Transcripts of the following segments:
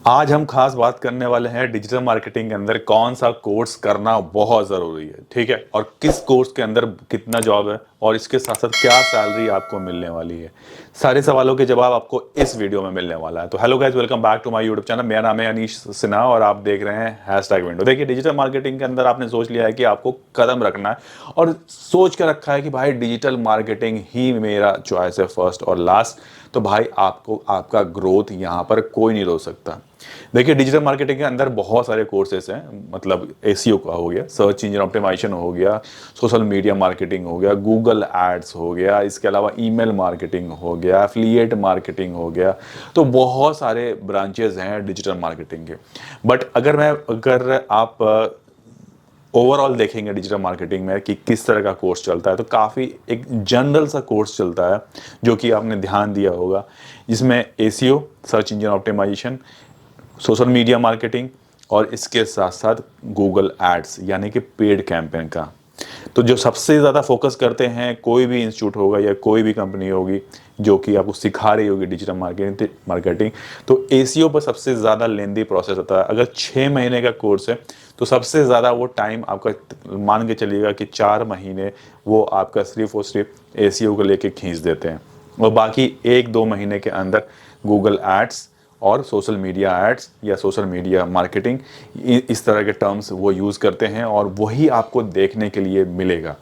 आज हम खास बात करने वाले हैं डिजिटल मार्केटिंग के अंदर कौन सा कोर्स करना बहुत ज़रूरी है, ठीक है? और किस कोर्स के अंदर कितना जॉब है और इसके साथ-साथ क्या सैलरी आपको मिलने वाली है। सारे सवालों के जवाब आपको इस वीडियो में मिलने वाला है। तो hello guys, welcome back to my YouTube channel. मेरा नाम है अनीश सिन्हा और आप देख रहे हैं हैशटैग विंडो। देखिए, डिजिटल मार्केटिंग के अंदर आपने सोच लिया है कि आपको कदम रखना है और सोच के रखा है कि भाई डिजिटल मार्केटिंग ही मेरा चॉइस है फर्स्ट और लास्ट। तो भाई आपको आपका ग्रोथ यहाँ पर कोई नहीं रोक सकता। देखिए, डिजिटल मार्केटिंग के अंदर बहुत सारे कोर्सेस हैं, मतलब एसईओ का हो गया, सर्च इंजन ऑप्टिमाइजेशन हो गया, सोशल मीडिया मार्केटिंग हो गया, गूगल एड्स हो गया, इसके अलावा ईमेल मार्केटिंग हो गया, एफिलिएट मार्केटिंग हो गया। तो बहुत सारे ब्रांचेस हैं डिजिटल मार्केटिंग के। बट अगर आप ओवरऑल देखेंगे डिजिटल मार्केटिंग में कि किस तरह का कोर्स चलता है, तो काफ़ी एक जनरल सा कोर्स चलता है जो कि आपने ध्यान दिया होगा, जिसमें SEO, search engine optimization, social media marketing और इसके साथ साथ गूगल एड्स यानी कि पेड कैंपेन का। तो जो सबसे ज़्यादा फोकस करते हैं, कोई भी इंस्टीट्यूट होगा या कोई भी कंपनी होगी जो कि आपको सिखा रही होगी डिजिटल मार्केटिंग, तो एसीओ पर सबसे ज़्यादा लेंदी प्रोसेस होता है। अगर 6 महीने का कोर्स है तो सबसे ज़्यादा वो टाइम आपका मान के चलिएगा कि 4 महीने वो आपका सिर्फ और सिर्फ एसीओ को लेके खींच देते हैं और बाकी 1-2 महीने के अंदर गूगल एड्स और सोशल मीडिया एड्स या सोशल मीडिया मार्केटिंग, इस तरह के टर्म्स वो यूज़ करते हैं और वही आपको देखने के लिए मिलेगा।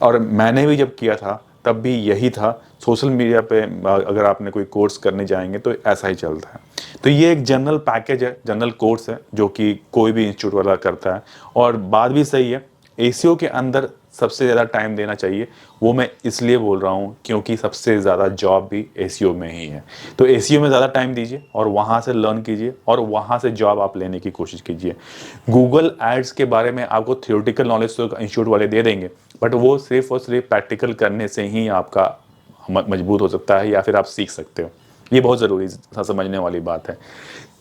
और मैंने भी जब किया था तब भी यही था। सोशल मीडिया पे अगर आपने कोई कोर्स करने जाएंगे तो ऐसा ही चलता है। तो ये एक जनरल पैकेज है, जनरल कोर्स है जो कि कोई भी इंस्टीट्यूट वाला करता है। और बात भी सही है, एसीओ के अंदर सबसे ज़्यादा टाइम देना चाहिए। वो मैं इसलिए बोल रहा हूँ क्योंकि सबसे ज़्यादा जॉब भी एसीओ में ही है। तो एसीओ में ज़्यादा टाइम दीजिए और वहाँ से लर्न कीजिए और वहाँ से जॉब आप लेने की कोशिश कीजिए। गूगल एड्स के बारे में आपको थ्योरेटिकल नॉलेज तो इंस्टीट्यूट वाले दे देंगे, बट वो सिर्फ और सिर्फ प्रैक्टिकल करने से ही आपका मजबूत हो सकता है या फिर आप सीख सकते हो। ये बहुत ज़रूरी समझने वाली बात है।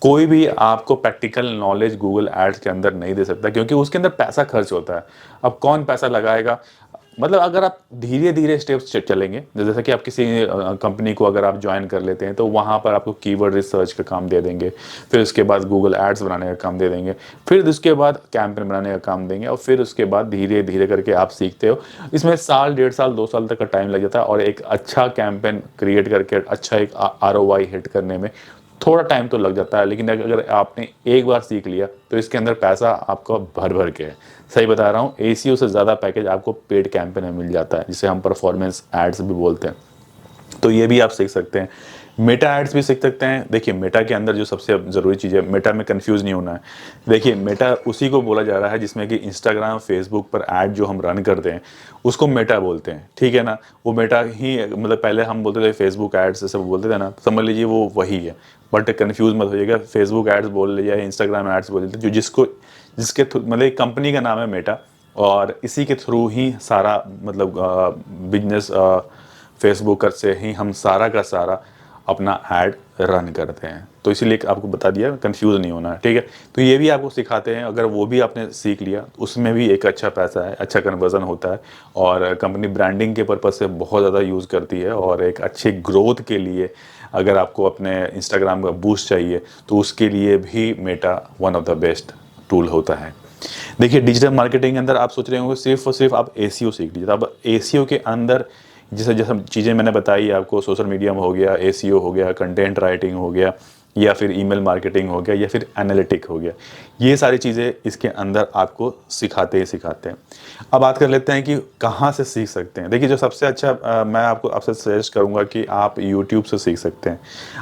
कोई भी आपको प्रैक्टिकल नॉलेज गूगल एड्स के अंदर नहीं दे सकता क्योंकि उसके अंदर पैसा खर्च होता है। अब कौन पैसा लगाएगा? मतलब अगर आप धीरे धीरे स्टेप्स चलेंगे, जैसे कि आप किसी कंपनी को अगर आप ज्वाइन कर लेते हैं तो वहाँ पर आपको कीवर्ड रिसर्च का काम दे देंगे, फिर उसके बाद गूगल एड्स बनाने का काम दे देंगे, फिर उसके बाद कैंपेन बनाने का काम देंगे और फिर उसके बाद धीरे धीरे करके आप सीखते हो। इसमें साल, 1.5 साल, 2 साल तक का टाइम लग जाता है और एक अच्छा कैंपेन क्रिएट करके अच्छा एक आरओआई हिट करने में थोड़ा टाइम तो लग जाता है। लेकिन अगर आपने एक बार सीख लिया तो इसके अंदर पैसा आपका भर भर के है। सही बता रहा हूँ, एसीओ से ज़्यादा पैकेज आपको पेड कैंपेन में मिल जाता है, जिसे हम परफॉर्मेंस एड्स भी बोलते हैं। तो ये भी आप सीख सकते हैं। मेटा एड्स भी सीख सकते हैं। देखिए, मेटा के अंदर जो सबसे ज़रूरी चीज़ है, मेटा में कंफ्यूज नहीं होना है। देखिए, मेटा उसी को बोला जा रहा है जिसमें कि इंस्टाग्राम, फेसबुक पर ऐड जो हम रन करते हैं उसको मेटा बोलते हैं, ठीक है ना? वो मेटा ही, मतलब पहले हम बोलते थे फेसबुक एड्स सब बोलते थे ना, तो समझ लीजिए वो वही है। बट कन्फ्यूज़ मत होइएगा, फेसबुक एड्स बोल लीजिए या इंस्टाग्राम एड्स बोल लीजिए, जो जिसके मतलब कंपनी का नाम है मेटा और इसी के थ्रू ही सारा मतलब बिजनेस फेसबुक से ही हम सारा का सारा अपना ऐड रन करते हैं। तो इसीलिए आपको बता दिया, कंफ्यूज नहीं होना है, ठीक है? तो ये भी आपको सिखाते हैं। अगर वो भी आपने सीख लिया तो उसमें भी एक अच्छा पैसा है, अच्छा कन्वर्जन होता है और कंपनी ब्रांडिंग के पर्पज़ से बहुत ज़्यादा यूज़ करती है। और एक अच्छे ग्रोथ के लिए अगर आपको अपने इंस्टाग्राम का बूस्ट चाहिए तो उसके लिए भी Meta one of the best tool होता है। देखिए, डिजिटल मार्केटिंग के अंदर आप सोच रहे होंगे सिर्फ और सिर्फ आप एसीओ सीख लीजिए। अब एसीओ के अंदर जैसे जैसे चीज़ें मैंने बताई आपको, सोशल मीडिया में हो गया, एसीओ हो गया, कंटेंट राइटिंग हो गया, या फिर ईमेल मार्केटिंग हो गया, या फिर एनालिटिक हो गया, ये सारी चीज़ें इसके अंदर आपको सिखाते ही सिखाते हैं। अब बात कर लेते हैं कि कहाँ से सीख सकते हैं। देखिए, जो सबसे अच्छा मैं आपसे सजेस्ट करूँगा कि आप यूट्यूब से सीख सकते हैं,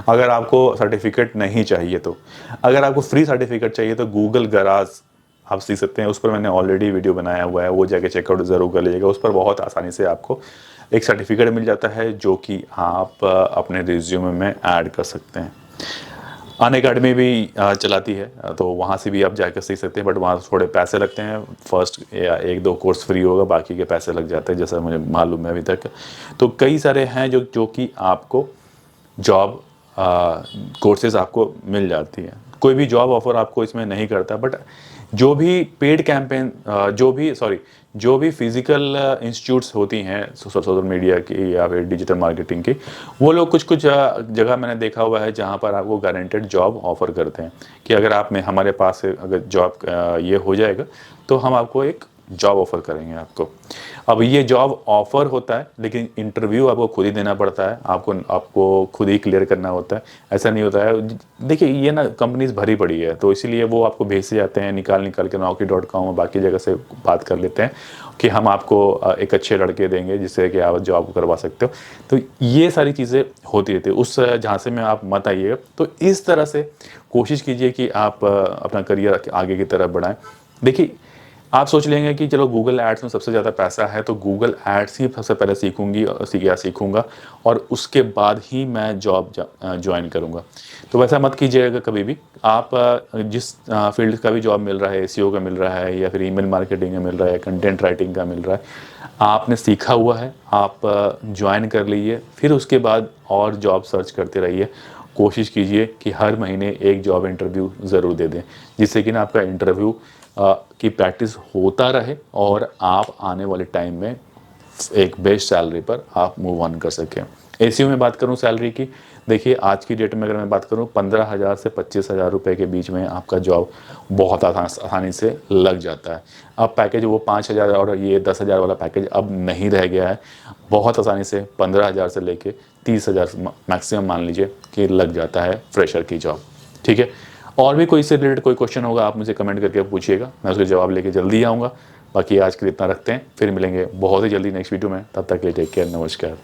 अगर आपको सर्टिफिकेट नहीं चाहिए तो। अगर आपको फ्री सर्टिफिकेट चाहिए तो गूगल गराज आप सीख सकते हैं। उस पर मैंने ऑलरेडी वीडियो बनाया हुआ है, वो जाके चेकआउट ज़रूर कर लीजिएगा। उस पर बहुत आसानी से आपको एक सर्टिफिकेट मिल जाता है जो कि आप अपने रिज्यूमे में ऐड कर सकते हैं। अनअकैडमी भी चलाती है, तो वहाँ से भी आप जाकर सीख सकते हैं, बट वहाँ थोड़े पैसे लगते हैं। फर्स्ट या 1-2 कोर्स फ्री होगा, बाकी के पैसे लग जाते हैं, जैसा मुझे मालूम है अभी तक। तो कई सारे हैं जो कि आपको जॉब कोर्सेज आपको मिल जाती है। कोई भी जॉब ऑफर आपको इसमें नहीं करता, बट जो भी पेड कैंपेन जो भी फिजिकल इंस्टीट्यूट्स होती हैं सोशल मीडिया की या फिर डिजिटल मार्केटिंग की, वो लोग कुछ कुछ जगह मैंने देखा हुआ है जहाँ पर आपको गारंटेड जॉब ऑफर करते हैं कि अगर आप में हमारे पास से अगर जॉब ये हो जाएगा तो हम आपको एक जॉब ऑफर करेंगे आपको। अब ये जॉब ऑफर होता है, लेकिन इंटरव्यू आपको खुद ही देना पड़ता है, आपको खुद ही क्लियर करना होता है, ऐसा नहीं होता है। देखिए ये ना कंपनीज भरी पड़ी है, तो इसीलिए वो आपको भेजते जाते हैं निकाल के Naukri.com और बाकी जगह से बात कर लेते हैं कि हम आपको एक अच्छे लड़के देंगे जिससे कि आप जॉब करवा सकते हो। तो ये सारी चीज़ें होती रहती है, उस झांसे में आप मत आइएगा। तो इस तरह से कोशिश कीजिए कि आप अपना करियर आगे की तरफ बढ़ाएं। देखिए आप सोच लेंगे कि चलो गूगल एड्स में सबसे ज़्यादा पैसा है तो गूगल एड्स ही सबसे पहले सीखूंगा और उसके बाद ही मैं जॉब ज्वाइन करूंगा। तो वैसा मत कीजिएगा कभी भी। आप जिस फील्ड का भी जॉब मिल रहा है, एसईओ का मिल रहा है या फिर ईमेल मार्केटिंग का मिल रहा है, कंटेंट राइटिंग का मिल रहा है, आपने सीखा हुआ है, आप ज्वाइन कर लीजिए। फिर उसके बाद और जॉब सर्च करते रहिए। कोशिश कीजिए कि हर महीने एक जॉब इंटरव्यू ज़रूर दे दें, जिससे कि ना आपका इंटरव्यू की प्रैक्टिस होता रहे और आप आने वाले टाइम में एक बेस्ट सैलरी पर आप मूव ऑन कर सकें। एसईओ में बात करूं सैलरी की, देखिए आज की डेट में अगर मैं बात करूं 15,000 से 25,000 रुपये के बीच में आपका जॉब बहुत आसानी से लग जाता है। अब पैकेज वो 5,000 और ये 10,000 वाला पैकेज अब नहीं रह गया है। बहुत आसानी से 15,000 से लेके 30,000 मैक्सिमम मान लीजिए कि लग जाता है फ्रेशर की जॉब। ठीक है, और भी कोई इससे रिलेटेड कोई क्वेश्चन होगा आप मुझे कमेंट करके पूछिएगा, मैं उसके जवाब लेके जल्दी आऊँगा। बाकी आज के लिए इतना रखते हैं, फिर मिलेंगे बहुत ही जल्दी नेक्स्ट वीडियो में। तब तक के लिए टेक केयर, नमस्कार।